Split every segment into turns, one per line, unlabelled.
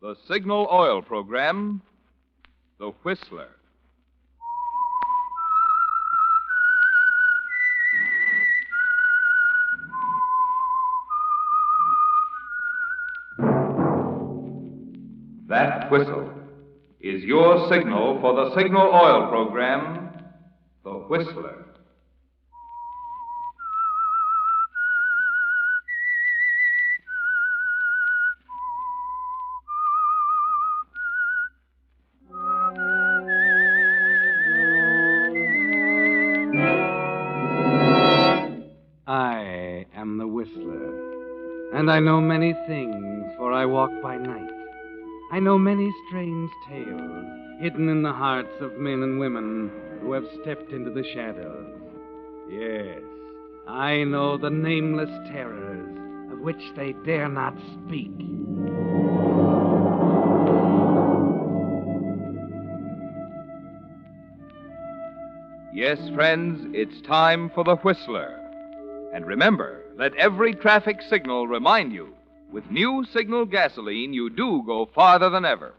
The Signal Oil Program, The Whistler. That whistle is your signal for the Signal Oil Program, The Whistler.
I am the Whistler, and I know many things, for I walk by night. I know many strange tales hidden in the hearts of men and women who have stepped into the shadows. Yes, I know the nameless terrors of which they dare not speak.
Yes, friends, it's time for The Whistler. And remember, let every traffic signal remind you, with new Signal gasoline, you do go farther than ever.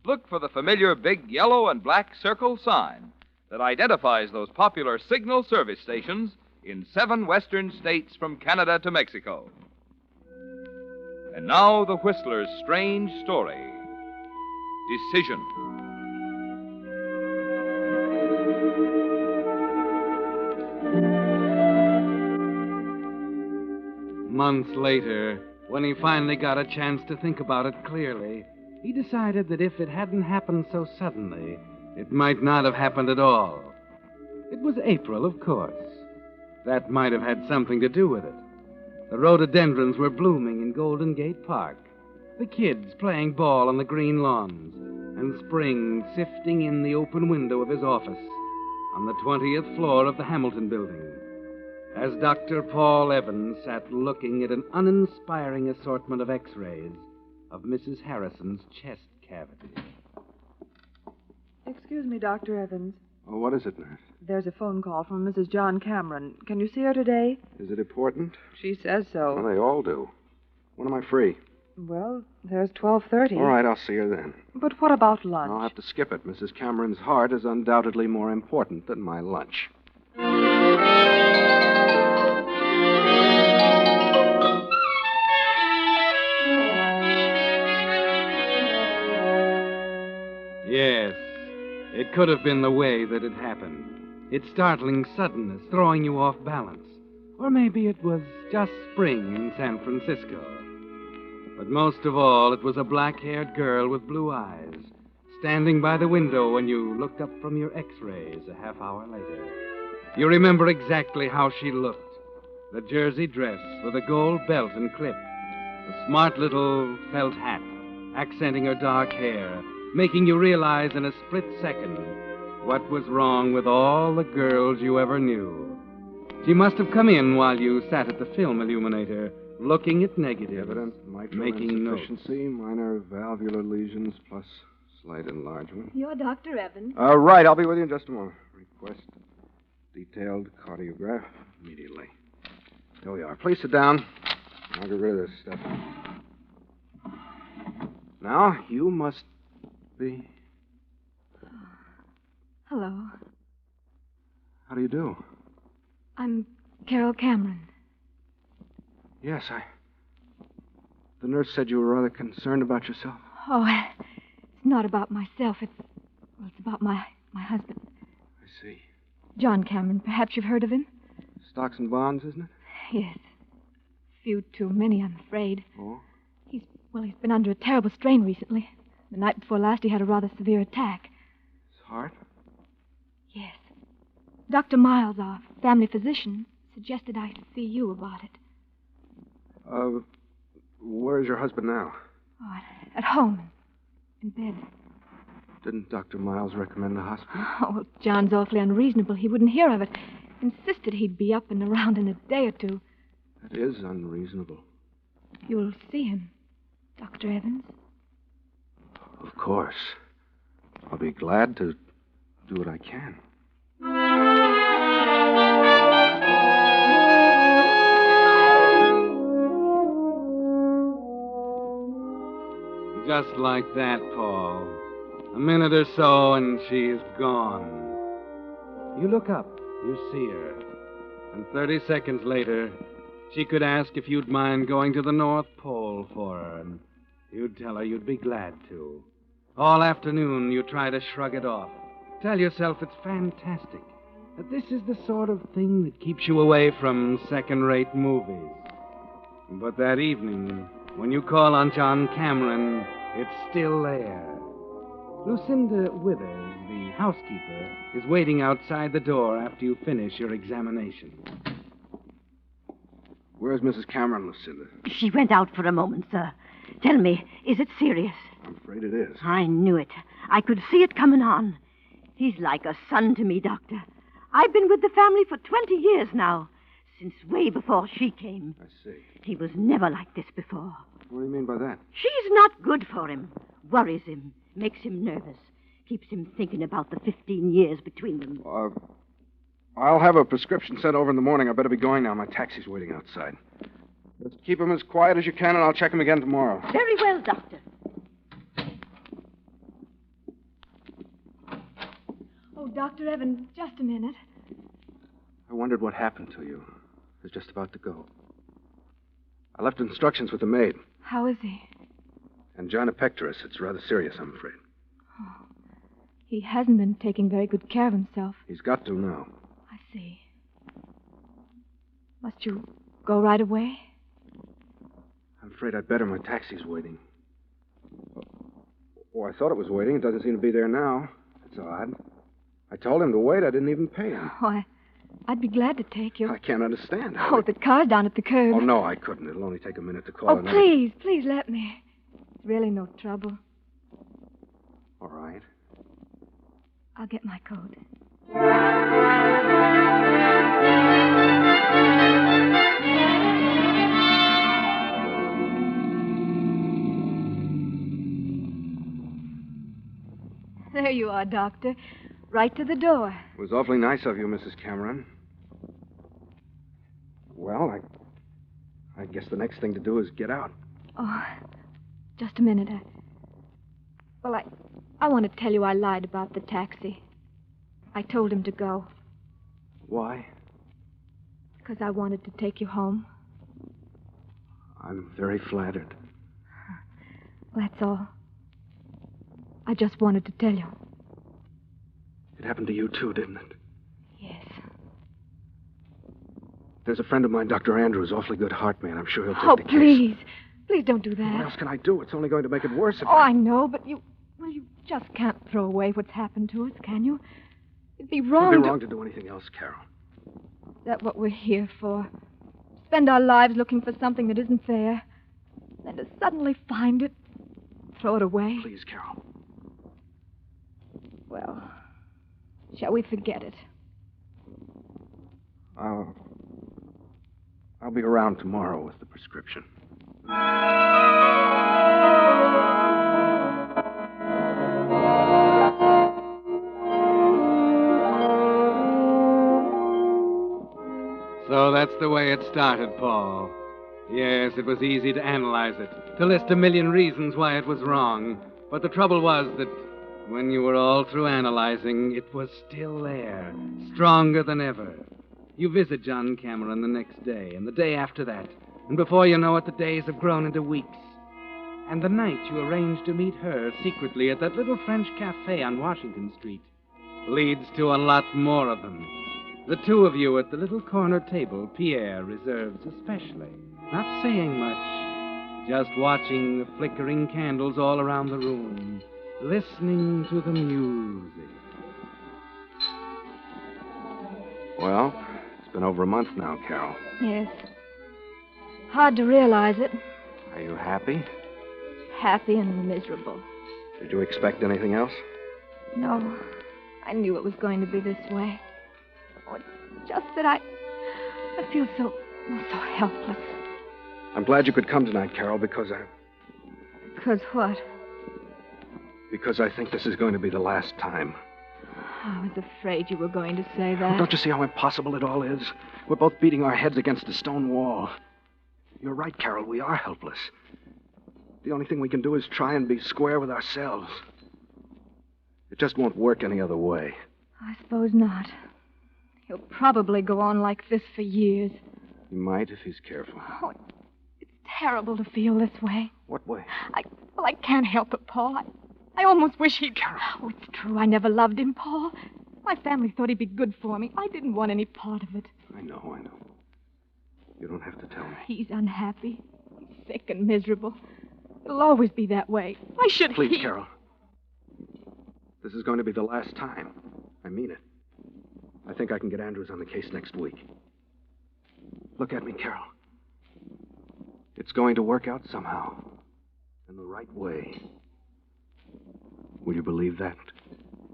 Look for the familiar big yellow and black circle sign that identifies those popular Signal service stations in 7 western states from Canada to Mexico. And now, the Whistler's strange story. Decision.
Months later, when he finally got a chance to think about it clearly, he decided that if it hadn't happened so suddenly, it might not have happened at all. It was April, of course. That might have had something to do with it. The rhododendrons were blooming in Golden Gate Park, the kids playing ball on the green lawns, and spring sifting in the open window of his office on the 20th floor of the Hamilton Building, as Dr. Paul Evans sat looking at an uninspiring assortment of x-rays of Mrs. Harrison's chest cavity.
Excuse me, Dr. Evans.
Oh, what is it, nurse?
There's a phone call from Mrs. John Cameron. Can you see her today?
Is it important?
She says so.
Well, they all do. When am I free?
Well, there's 12:30.
All right, I'll see her then.
But what about lunch?
I'll have to skip it. Mrs. Cameron's heart is undoubtedly more important than my lunch.
Yes, it could have been the way that it happened. Its startling suddenness throwing you off balance. Or maybe it was just spring in San Francisco. But most of all, it was a black-haired girl with blue eyes, standing by the window when you looked up from your x-rays a half hour later. You remember exactly how she looked. The jersey dress with a gold belt and clip. The smart little felt hat, accenting her dark hair, making you realize in a split second what was wrong with all the girls you ever knew. She must have come in while you sat at the film illuminator, looking at negatives,
Evident mitral
making notes.
insufficiency, minor valvular lesions, plus slight enlargement.
You're Dr. Evans.
Right, I'll be with you in just a moment. Request detailed cardiograph immediately. Here we are. Please sit down. I'll get rid of this stuff. Now, you must be...
Hello.
How do you do?
I'm Carol Cameron.
Yes, The nurse said you were rather concerned about yourself.
Oh, it's not about myself. It's about my husband.
I see.
John Cameron. Perhaps you've heard of him?
Stocks and bonds, isn't it?
Yes. Few too many, I'm afraid.
Oh?
He's been under a terrible strain recently. The night before last, he had a rather severe attack.
His heart?
Yes. Dr. Miles, our family physician, suggested I see you about it.
Where's your husband now?
Oh, at home. In bed.
Didn't Dr. Miles recommend the hospital?
Oh, well, John's awfully unreasonable. He wouldn't hear of it. Insisted he'd be up and around in a day or two.
That is unreasonable.
You'll see him, Dr. Evans.
Of course. I'll be glad to do what I can.
Just like that, Paul. A minute or so, and she's gone. You look up, you see her. And 30 seconds later, she could ask if you'd mind going to the North Pole for her, and you'd tell her you'd be glad to. All afternoon, you try to shrug it off. Tell yourself it's fantastic, that this is the sort of thing that keeps you away from second-rate movies. But that evening, when you call on John Cameron, it's still there. Lucinda Withers, the housekeeper, is waiting outside the door after you finish your examination.
Where's Mrs. Cameron, Lucinda?
She went out for a moment, sir. Tell me, is it serious?
I'm afraid it is.
I knew it. I could see it coming on. He's like a son to me, Doctor. I've been with the family for 20 years now, since way before she came.
I see.
He was never like this before.
What do you mean by that?
She's not good for him. Worries him. Makes him nervous. Keeps him thinking about the 15 years between them.
I'll have a prescription sent over in the morning. I better be going now. My taxi's waiting outside. Let's keep him as quiet as you can, and I'll check him again tomorrow.
Very well, Doctor.
Oh, Dr. Evans, just a minute.
I wondered what happened to you. I was just about to go. I left instructions with the maid.
How is he?
Angina pectoris. It's rather serious, I'm afraid.
Oh, he hasn't been taking very good care of himself.
He's got to now.
I see. Must you go right away?
I'm afraid I'd better. My taxi's waiting. Oh, I thought it was waiting. It doesn't seem to be there now. That's odd. I told him to wait. I didn't even pay him.
Oh, I'd be glad to take you.
I can't understand.
Oh, the car's down at the curb.
Oh, no, I couldn't. It'll only take a minute to call
Oh,
another...
please let me. It's really no trouble.
All right.
I'll get my coat. There you are, Doctor. Right to the door.
It was awfully nice of you, Mrs. Cameron. Well, I guess the next thing to do is get out.
Oh, just a minute. I want to tell you I lied about the taxi. I told him to go.
Why?
Because I wanted to take you home.
I'm very flattered.
That's all. I just wanted to tell you.
It happened to you, too, didn't it?
Yes.
There's a friend of mine, Dr. Andrews, awfully good heart man. I'm sure he'll take
Oh,
the case.
please. Please don't do that.
What else can I do? It's only going to make it worse if
Oh, I know, but you just can't throw away what's happened to us, can you? It'd be wrong.
It'd be wrong to do anything else, Carol.
Is that what we're here for? Spend our lives looking for something that isn't there, then to suddenly find it, throw it away?
Please, Carol.
Well, shall we forget it?
I'll be around tomorrow with the prescription.
So that's the way it started, Paul. Yes, it was easy to analyze it, to list a million reasons why it was wrong. But the trouble was that when you were all through analyzing, it was still there, stronger than ever. You visit John Cameron the next day, and the day after that. And before you know it, the days have grown into weeks. And the night you arrange to meet her secretly at that little French cafe on Washington Street leads to a lot more of them. The two of you at the little corner table Pierre reserves especially, not saying much, just watching the flickering candles all around the room, listening to the music.
Well, it's been over a month now, Carol.
Yes. Hard to realize it.
Are you happy?
Happy and miserable.
Did you expect anything else?
No. I knew it was going to be this way. Oh, it's just that I feel so helpless.
I'm glad you could come tonight, Carol, because
Because what?
Because I think this is going to be the last time.
I was afraid you were going to say that.
Oh, don't you see how impossible it all is? We're both beating our heads against a stone wall. You're right, Carol. We are helpless. The only thing we can do is try and be square with ourselves. It just won't work any other way.
I suppose not. He'll probably go on like this for years.
He might if he's careful.
Oh, it's terrible to feel this way.
What way?
I can't help it, Paul. I almost wish he'd... Oh, it's true. I never loved him, Paul. My family thought he'd be good for me. I didn't want any part of it.
I know. You don't have to tell me.
He's unhappy. He's sick and miserable. It'll always be that way. Why should
Please,
he...
Carol. This is going to be the last time. I mean it. I think I can get Andrews on the case next week. Look at me, Carol. It's going to work out somehow. In the right way. Will you believe that?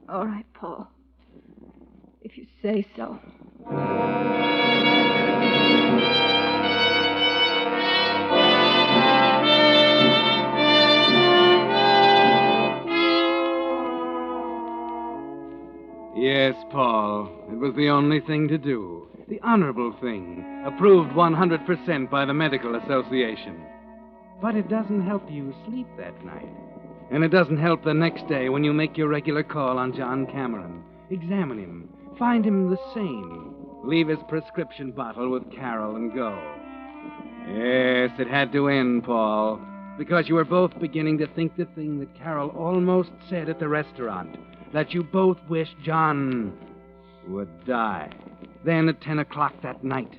All right, Paul. If you say so.
Yes, Paul. It was the only thing to do. The honorable thing. Approved 100% by the Medical Association. But it doesn't help you sleep that night. And it doesn't help the next day when you make your regular call on John Cameron. Examine him. Find him the same. Leave his prescription bottle with Carol and go. Yes, it had to end, Paul. Because you were both beginning to think the thing that Carol almost said at the restaurant. That you both wished John would die. Then at 10 o'clock that night.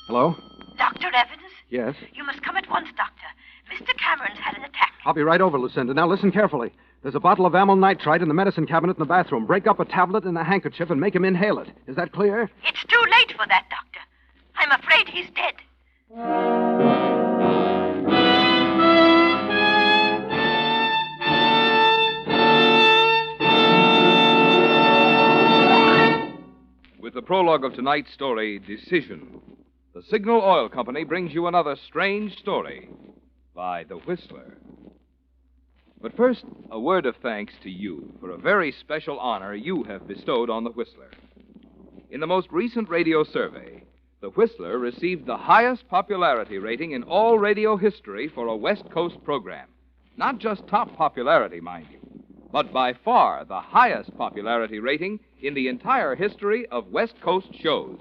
Hello?
Dr. Evans?
Yes?
You must come at once, Doctor. Mr. Cameron's had an attack.
I'll be right over, Lucinda. Now listen carefully. There's a bottle of amyl nitrite in the medicine cabinet in the bathroom. Break up a tablet in a handkerchief and make him inhale it. Is that clear?
It's too late for that, Doctor. I'm afraid he's dead.
With the prologue of tonight's story, Decision, the Signal Oil Company brings you another strange story by The Whistler. But first, a word of thanks to you for a very special honor you have bestowed on The Whistler. In the most recent radio survey, The Whistler received the highest popularity rating in all radio history for a West Coast program. Not just top popularity, mind you, but by far the highest popularity rating in the entire history of West Coast shows.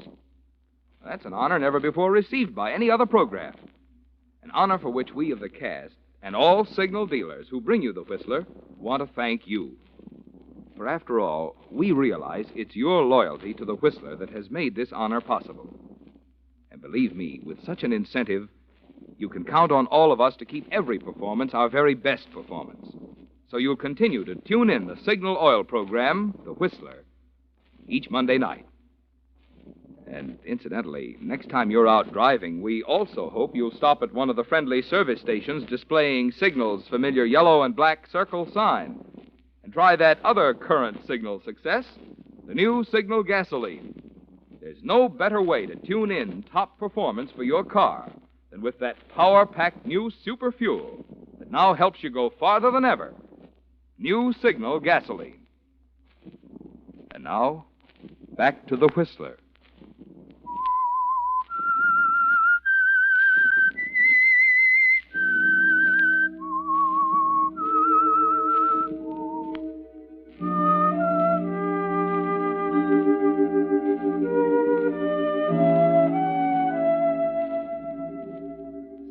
That's an honor never before received by any other program. An honor for which we of the cast and all signal dealers who bring you The Whistler want to thank you. For after all, we realize it's your loyalty to The Whistler that has made this honor possible. And believe me, with such an incentive, you can count on all of us to keep every performance our very best performance. So you'll continue to tune in the Signal Oil program, The Whistler, each Monday night. And incidentally, next time you're out driving, we also hope you'll stop at one of the friendly service stations displaying Signal's familiar yellow and black circle sign. And try that other current Signal success, the new Signal gasoline. There's no better way to tune in top performance for your car than with that power-packed new super fuel that now helps you go farther than ever. New Signal gasoline. And now, back to The Whistler.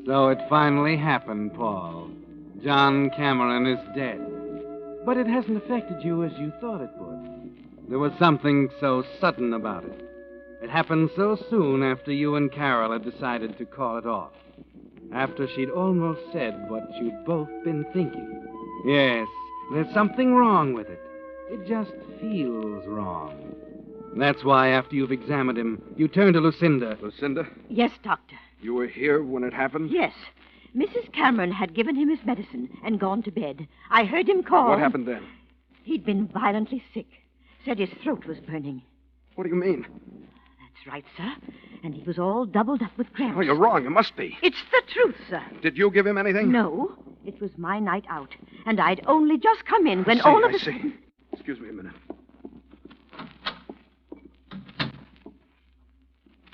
So it finally happened, Paul. John Cameron is dead. But it hasn't affected you as you thought it would. There was something so sudden about it. It happened so soon after you and Carol had decided to call it off. After she'd almost said what you'd both been thinking. Yes, there's something wrong with it. It just feels wrong. That's why, after you've examined him, you turn to Lucinda.
Lucinda,
Yes, Doctor.
you were here when it happened?
Yes. Mrs. Cameron had given him his medicine and gone to bed. I heard him call.
What happened then?
He'd been violently sick. Said his throat was burning.
What do you mean?
That's right, sir. And he was all doubled up with cramps.
Oh, you're wrong. You must be.
It's the truth, sir.
Did you give him anything?
No. It was my night out. And I'd only just come in when
I
all of a
see.
sudden...
Excuse me a minute.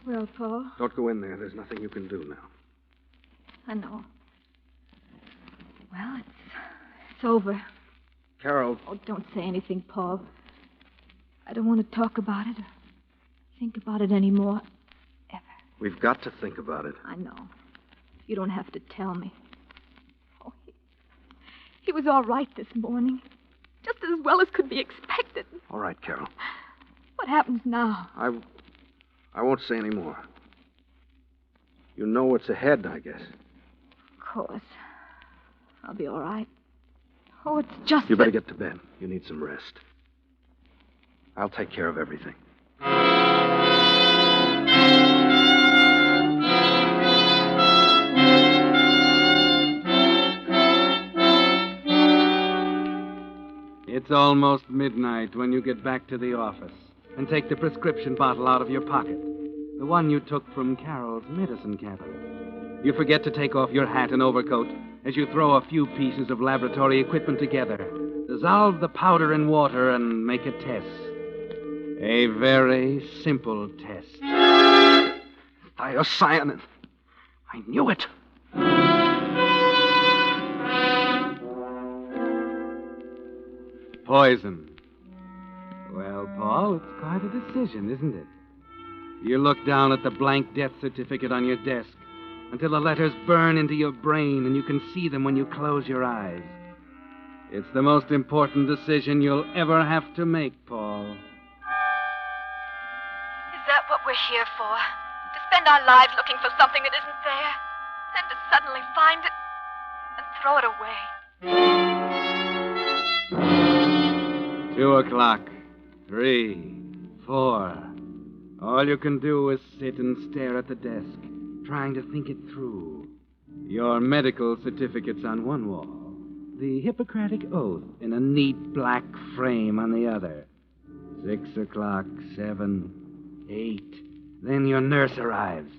Well, Paul,
Don't go in there. There's nothing you can do now.
I know. Well, it's over.
Carol.
Oh, don't say anything, Paul. I don't want to talk about it or think about it anymore. Ever.
We've got to think about it.
I know. You don't have to tell me. Oh, he was all right this morning. Just as well as could be expected.
All right, Carol.
What happens now?
I won't say any more. You know what's ahead, I guess.
Of course. I'll be all right. Oh, it's just
You better get to bed. You need some rest. I'll take care of everything.
It's almost midnight when you get back to the office and take the prescription bottle out of your pocket, the one you took from Carol's medicine cabinet. You forget to take off your hat and overcoat as you throw a few pieces of laboratory equipment together, dissolve the powder in water, and make a test. A very simple test.
Thiocyanin. I knew it.
Poison. Well, Paul, it's quite a decision, isn't it? You look down at the blank death certificate on your desk until the letters burn into your brain and you can see them when you close your eyes. It's the most important decision you'll ever have to make, Paul.
Is that what we're here for? To spend our lives looking for something that isn't there, then to suddenly find it and throw it away?
2 o'clock. 3, 4. All you can do is sit and stare at the desk, trying to think it through. Your medical certificate's on one wall, the Hippocratic Oath in a neat black frame on the other. 6 o'clock, 7, 8. Then your nurse arrives.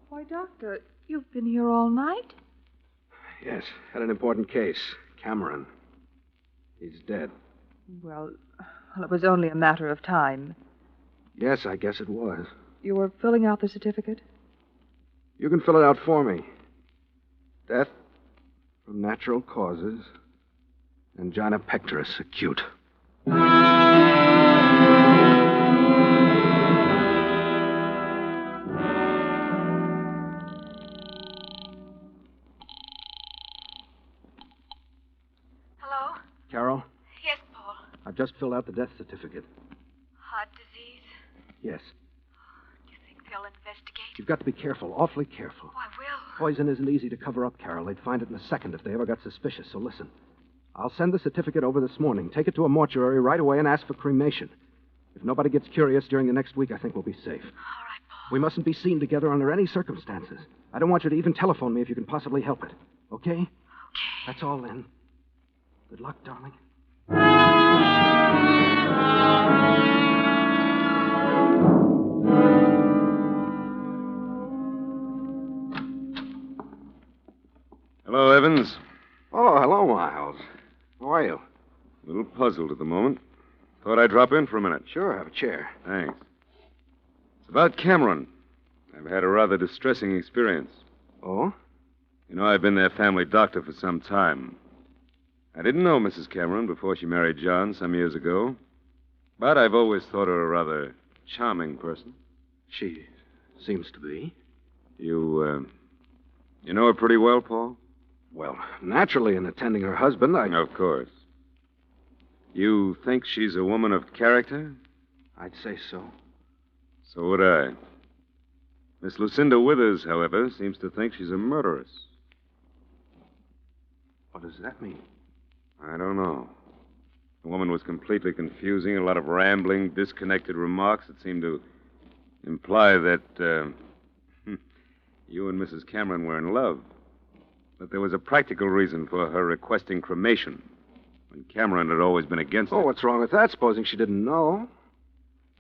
Why, Doctor, you've been here all night?
Yes, had an important case. Cameron. He's dead.
Well, it was only a matter of time.
Yes, I guess it was.
You were filling out the certificate?
You can fill it out for me. Death from natural causes. Angina pectoris acute.
Hello?
Carol,
Yes, Paul.
I've just filled out the death certificate.
Heart disease?
Yes.
Do you think they'll investigate?
You've got to be careful, awfully careful.
Oh, I will.
Poison isn't easy to cover up, Carol. They'd find it in a second if they ever got suspicious. So listen. I'll send the certificate over this morning. Take it to a mortuary right away and ask for cremation. If nobody gets curious during the next week, I think we'll be safe.
All right, Paul.
We mustn't be seen together under any circumstances. I don't want you to even telephone me if you can possibly help it. Okay?
Okay.
That's all then. Good luck, darling.
Hello, Evans.
Oh, hello, Miles. How are you?
A little puzzled at the moment. Thought I'd drop in for a minute.
Sure, have a chair.
Thanks. It's about Cameron. I've had a rather distressing experience.
Oh?
You know, I've been their family doctor for some time. I didn't know Mrs. Cameron before she married John some years ago, but I've always thought her a rather charming person.
She seems to be.
You know her pretty well, Paul?
Well, naturally, in attending her husband,
Of course. You think she's a woman of character?
I'd say so.
So would I. Miss Lucinda Withers, however, seems to think she's a murderess.
What does that mean?
I don't know. The woman was completely confusing, a lot of rambling, disconnected remarks that seemed to imply that you and Mrs. Cameron were in love. But there was a practical reason for her requesting cremation, when Cameron had always been against it.
Oh, what's wrong with that, supposing she didn't know?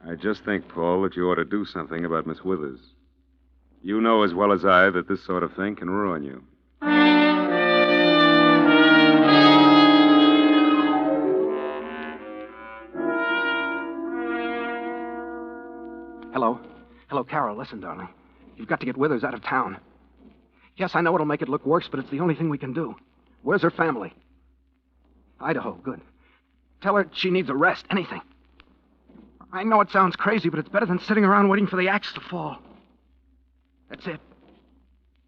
I just think, Paul, that you ought to do something about Miss Withers. You know as well as I that this sort of thing can ruin you.
Hello. Hello, Carol. Listen, darling. You've got to get Withers out of town. Yes, I know it'll make it look worse, but it's the only thing we can do. Where's her family? Idaho. Good. Tell her she needs a rest. Anything. I know it sounds crazy, but it's better than sitting around waiting for the axe to fall. That's it.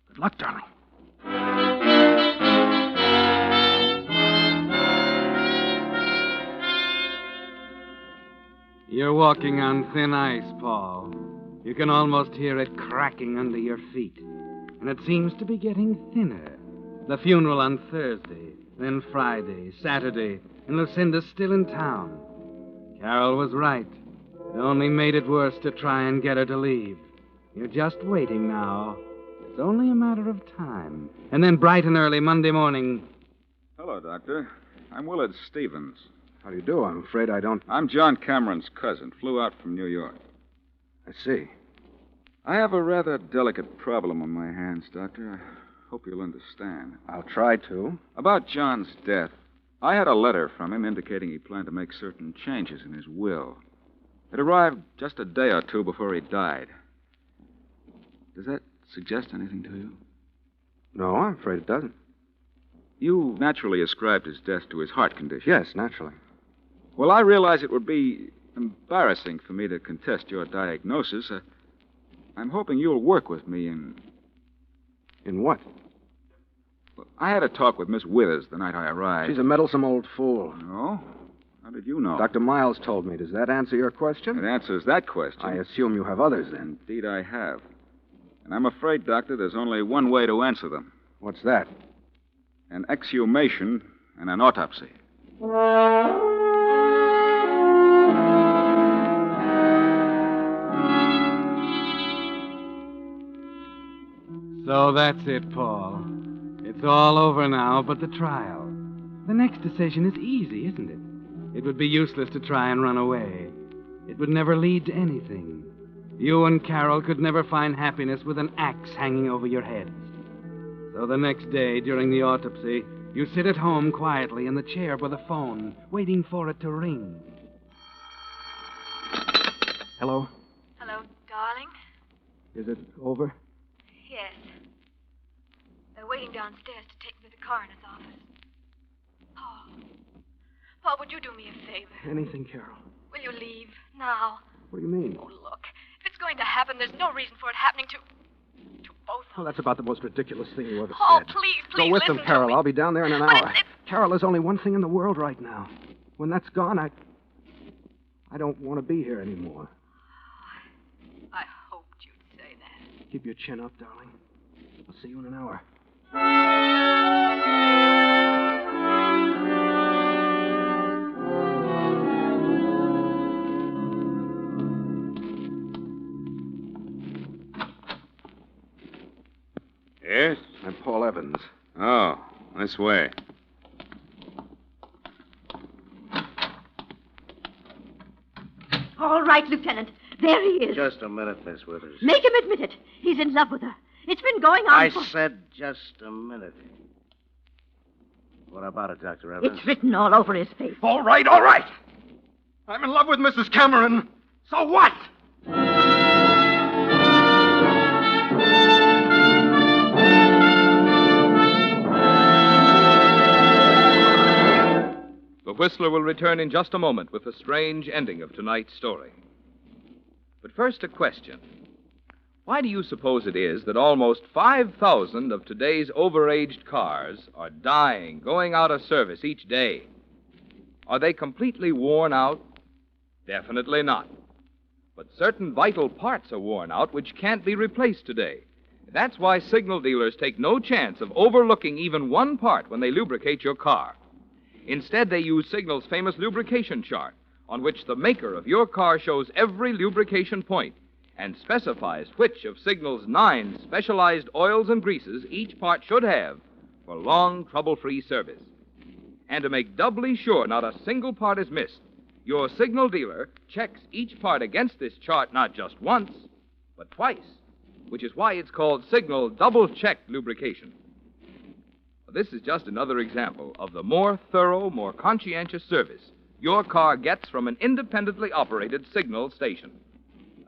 Good luck, darling.
You're walking on thin ice, Paul. You can almost hear it cracking under your feet. And it seems to be getting thinner. The funeral on Thursday, then Friday, Saturday, and Lucinda's still in town. Carol was right. It only made it worse to try and get her to leave. You're just waiting now. It's only a matter of time. And then bright and early Monday morning...
Hello, Doctor. I'm Willard Stevens.
How do you do? I'm afraid I don't...
I'm John Cameron's cousin. Flew out from New York.
I see.
I have a rather delicate problem on my hands, Doctor. I hope you'll understand.
I'll try to.
About John's death, I had a letter from him indicating he planned to make certain changes in his will. It arrived just a day or two before he died. Does that suggest anything to you?
No, I'm afraid it doesn't.
You naturally ascribed his death to his heart condition.
Yes, naturally.
Well, I realize it would be embarrassing for me to contest your diagnosis. I'm hoping you'll work with me in...
In what?
Well, I had a talk with Miss Withers the night I arrived.
She's a meddlesome old fool.
No? How did you know?
Dr. Miles told me. Does that answer your question?
It answers that question.
I assume you have others, then.
Indeed, I have. And I'm afraid, Doctor, there's only one way to answer them.
What's that?
An exhumation and an autopsy.
So that's it, Paul. It's all over now but the trial. The next decision is easy, isn't it? It would be useless to try and run away. It would never lead to anything. You and Carol could never find happiness with an axe hanging over your heads. So the next day, during the autopsy, you sit at home quietly in the chair by the phone, waiting for it to ring.
Hello?
Hello, darling.
Is it over?
Yes. They're waiting downstairs to take me to the coroner's office. Paul, would you do me a favor?
Anything, Carol.
Will you leave now?
What do you mean?
Oh, look. If it's going to happen, there's no reason for it happening to both of
Oh,
us.
that's about the most ridiculous thing you ever
Paul,
said.
please,
Go with them,
listen to
Carol.
me.
I'll be down there in an
But
hour. Carol, there's only one thing in the world right now. When that's gone, I don't want to be here anymore.
I hoped you'd say that.
Keep your chin up, darling. I'll see you in an hour.
Yes?
I'm Paul Evans.
Oh, this way.
All right, Lieutenant. There he is.
Just a minute, Miss Withers.
Make him admit it. He's in love with her. It's been going on
I
for...
said just a minute. What about it, Dr. Evans?
It's written all over his face.
All right, all right. I'm in love with Mrs. Cameron. So what?
The Whistler will return in just a moment with the strange ending of tonight's story. But first, a question. Why do you suppose it is that almost 5,000 of today's overaged cars are dying, going out of service each day? Are they completely worn out? Definitely not. But certain vital parts are worn out which can't be replaced today. That's why signal dealers take no chance of overlooking even one part when they lubricate your car. Instead, they use Signal's famous lubrication chart, on which the maker of your car shows every lubrication point and specifies which of Signal's 9 specialized oils and greases each part should have for long, trouble-free service. And to make doubly sure not a single part is missed, your Signal dealer checks each part against this chart not just once, but twice, which is why it's called Signal Double-Check Lubrication. This is just another example of the more thorough, more conscientious service your car gets from an independently operated Signal station.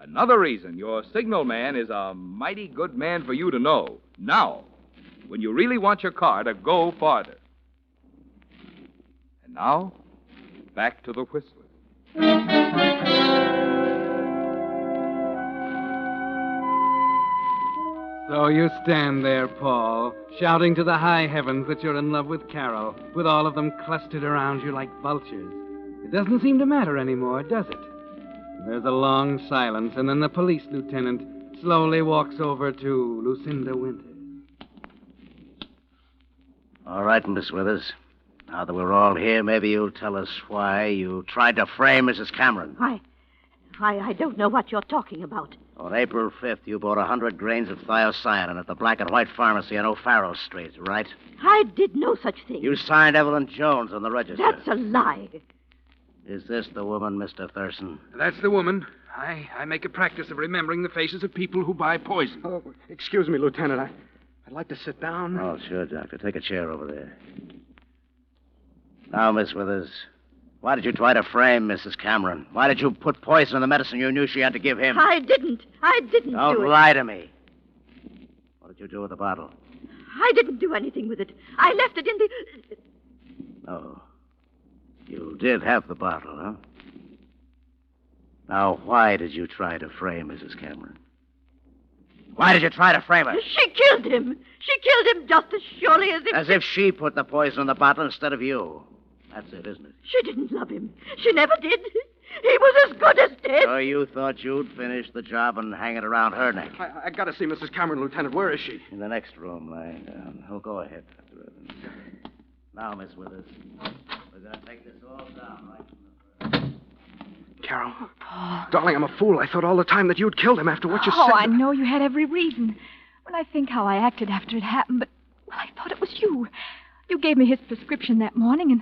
Another reason your signal man is a mighty good man for you to know now, when you really want your car to go farther. And now, back to the Whistler.
So you stand there, Paul, shouting to the high heavens that you're in love with Carol, with all of them clustered around you like vultures. It doesn't seem to matter anymore, does it? There's a long silence, and then the police lieutenant slowly walks over to Lucinda Winters.
All right, Miss Withers. Now that we're all here, maybe you'll tell us why you tried to frame Mrs. Cameron.
Why, I don't know what you're talking about.
On April 5th, you bought 100 grains of thiocyanin at the Black and White Pharmacy on O'Farrell Street, right?
I did no such thing.
You signed Evelyn Jones on the register.
That's a lie.
Is this the woman, Mr. Thurston?
That's the woman. I make a practice of remembering the faces of people who buy poison. Oh, excuse me, Lieutenant. I'd like to sit down.
Oh, sure, Doctor. Take a chair over there. Now, Miss Withers, why did you try to frame Mrs. Cameron? Why did you put poison in the medicine you knew she had to give him?
I didn't
Don't
do it.
lie to me. What did you do with the bottle?
I didn't do anything with it. I left it in the...
Oh. You did have the bottle, huh? Now, why did you try to frame Mrs. Cameron? Why did you try to frame her?
She killed him. She killed him just as surely as if...
As if she put the poison in the bottle instead of you. That's it, isn't it?
She didn't love him. She never did. He was as good as dead.
So you thought you'd finish the job and hang it around her neck?
I got to see Mrs. Cameron, Lieutenant. Where is she?
In the next room, lying down. Oh, go ahead, Dr. Evans. Now, Miss Withers, we're going to take this all down right from the first.
Carol. Darling, I'm a fool. I thought all the time that you'd killed him after what you said.
Oh, I know you had every reason. When I think how I acted after it happened, but well, I thought it was you. You gave me his prescription that morning, and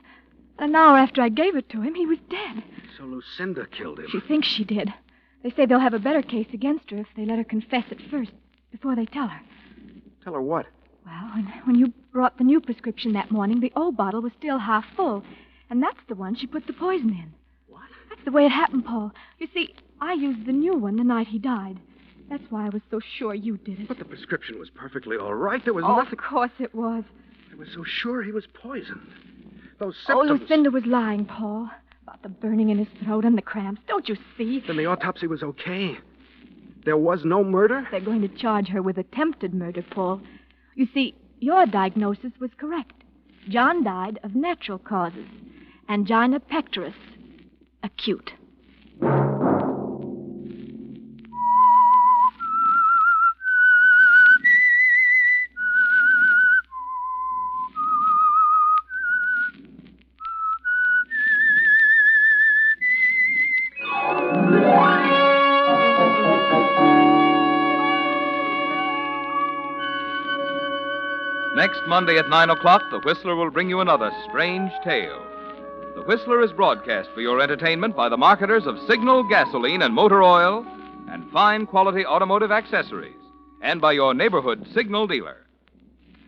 an hour after I gave it to him, he was dead.
So Lucinda killed him.
She thinks she did. They say they'll have a better case against her if they let her confess it first, before they tell her.
Tell her what?
Well, when you brought the new prescription that morning, the old bottle was still half full, and that's the one she put the poison in.
What?
That's the way it happened, Paul. You see, I used the new one the night he died. That's why I was so sure you did it.
But the prescription was perfectly all right. There was
Oh,
nothing...
of course it was.
I was so sure he was poisoned. Those
Oh,
symptoms...
Lucinda was lying, Paul, about the burning in his throat and the cramps. Don't you see?
Then the autopsy was okay. There was no murder?
They're going to charge her with attempted murder, Paul. You see, your diagnosis was correct. John died of natural causes. Angina pectoris. Acute.
Next Monday at 9 o'clock, The Whistler will bring you another strange tale. The Whistler is broadcast for your entertainment by the marketers of Signal gasoline and motor oil and fine quality automotive accessories, and by your neighborhood Signal dealer.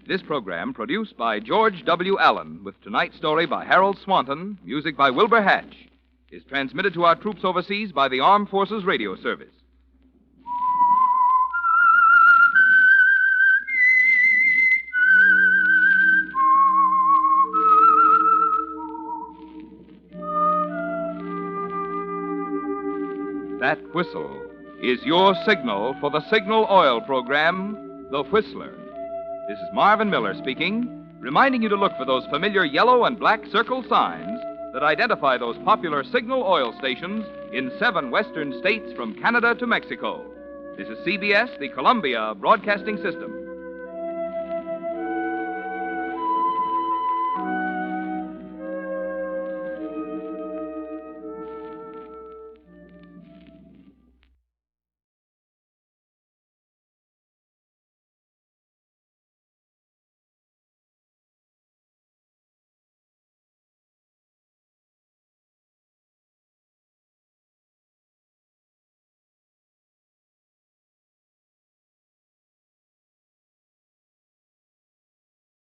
This program, produced by George W. Allen, with tonight's story by Harold Swanton, music by Wilbur Hatch, is transmitted to our troops overseas by the Armed Forces Radio Service. That whistle is your signal for the Signal Oil program, The Whistler. This is Marvin Miller speaking, reminding you to look for those familiar yellow and black circle signs that identify those popular Signal Oil stations in 7 western states from Canada to Mexico. This is CBS, the Columbia Broadcasting System.